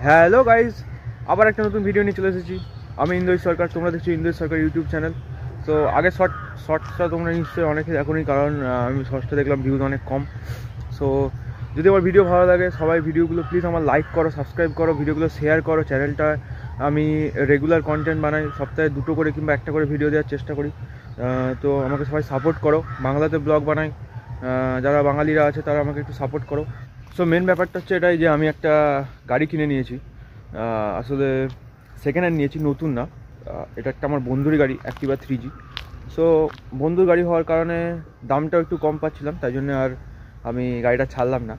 Hello guys, আবার একটা নতুন ভিডিও নিয়ে চলে এসেছি। আমি ইন্দ্র সরকার, তোমরা দেখছো ইন্দ্র সরকার ইউটিউব চ্যানেল। তো আগে শর্টসটা তোমরা নিশ্চয়ই অনেকে এখনই, কারণ আমি শর্টসটা দেখলাম ভিউজ অনেক কম। সো যদি আমার ভিডিও ভালো লাগে, সবাই ভিডিওগুলো প্লিজ আমার লাইক করো, সাবস্ক্রাইব করো, ভিডিওগুলো শেয়ার করো। চ্যানেলটা আমি রেগুলার কন্টেন্ট বানাই, সপ্তাহে 2টো করে কিংবা 1টা করে ভিডিও দেওয়ার চেষ্টা করি। তো আমাকে সবাই সাপোর্ট করো। বাংলাতে ব্লগ বানাই, যারা বাঙালিরা আছে তারা আমাকে একটু সাপোর্ট করো। সো মেন ব্যাপারটা হচ্ছে এটাই যে আমি একটা গাড়ি কিনে নিয়েছি। আসলে সেকেন্ড হ্যান্ড নিয়েছি, নতুন না। এটা একটা আমার বন্ধুরই গাড়ি, অ্যাক্টিভা 3G। সো বন্ধুর গাড়ি হওয়ার কারণে দামটাও একটু কম পাচ্ছিলাম, তাই জন্য আর আমি গাড়িটা ছাড়লাম না,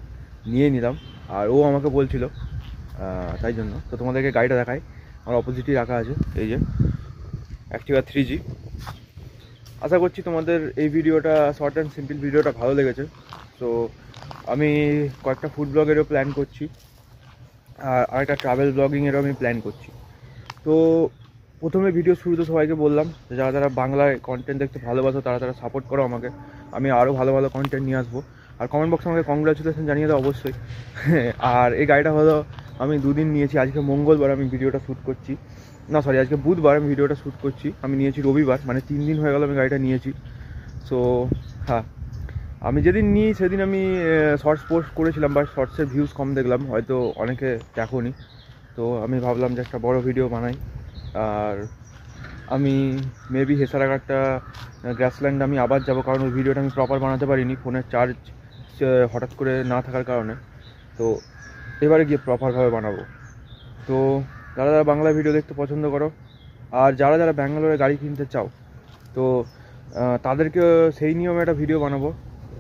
নিয়ে নিলাম। আর ও আমাকে বলছিল, তাই জন্য। তো তোমাদেরকে গাড়িটা দেখাই, আমার অপোজিটই রাখা আছে, এই যে অ্যাক্টিভা 3G। আশা করছি তোমাদের এই ভিডিওটা, শর্ট অ্যান্ড সিম্পল ভিডিওটা ভালো লেগেছে। তো আমি কয়েকটা ফুড ব্লগেরও প্ল্যান করছি, আর একটা ট্রাভেল ব্লগিংয়েরও আমি প্ল্যান করছি। তো প্রথমে ভিডিও শুরুতে সবাইকে বললাম, যারা যারা বাংলায় কন্টেন্ট দেখতে ভালোবাসো তারা সাপোর্ট করো আমাকে, আমি আরও ভালো ভালো কন্টেন্ট নিয়ে আসবো। আর কমেন্ট বক্সে আমাকে কংগ্রাচুলেশন জানিয়ে দাও অবশ্যই। আর এই গাড়িটা হলো আমি 2 দিন নিয়েছি। আজকে মঙ্গলবার আমি ভিডিওটা শ্যুট করছি, না সরি, আজকে বুধবার আমি ভিডিওটা শ্যুট করছি। আমি নিয়েছি রবিবার, মানে 3 দিন হয়ে গেল আমি গাড়িটা নিয়েছি। সো হ্যাঁ, আমি যেদিন নিই সেদিন আমি শর্টস পোস্ট করেছিলাম, বা শর্টসের ভিউজ কম দেখলাম, হয়তো অনেকে দেখোনি। তো আমি ভাবলাম যে একটা বড় ভিডিও বানাই। আর আমি মেবি হেসারাঘাটটা গ্রাসল্যান্ড আমি আবার যাব, কারণ ওই ভিডিওটা আমি প্রপার বানাতে পারিনি, ফোনের চার্জ হঠাৎ করে না থাকার কারণে। তো এবারে গিয়ে প্রপারভাবে বানাবো। তো যারা যারা বাংলা ভিডিও দেখতে পছন্দ করো, আর যারা যারা ব্যাঙ্গালোরে গাড়ি কিনতে চাও, তো তাদেরকে সেই নিয়মে একটা ভিডিও বানাবো।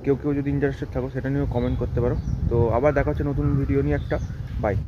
কেউ কেউ যদি ইন্টারেস্টেড থাকো সেটা নিয়েও কমেন্ট করতে পারো। তো আবার দেখা হচ্ছে নতুন ভিডিও নিয়ে একটা। বাই।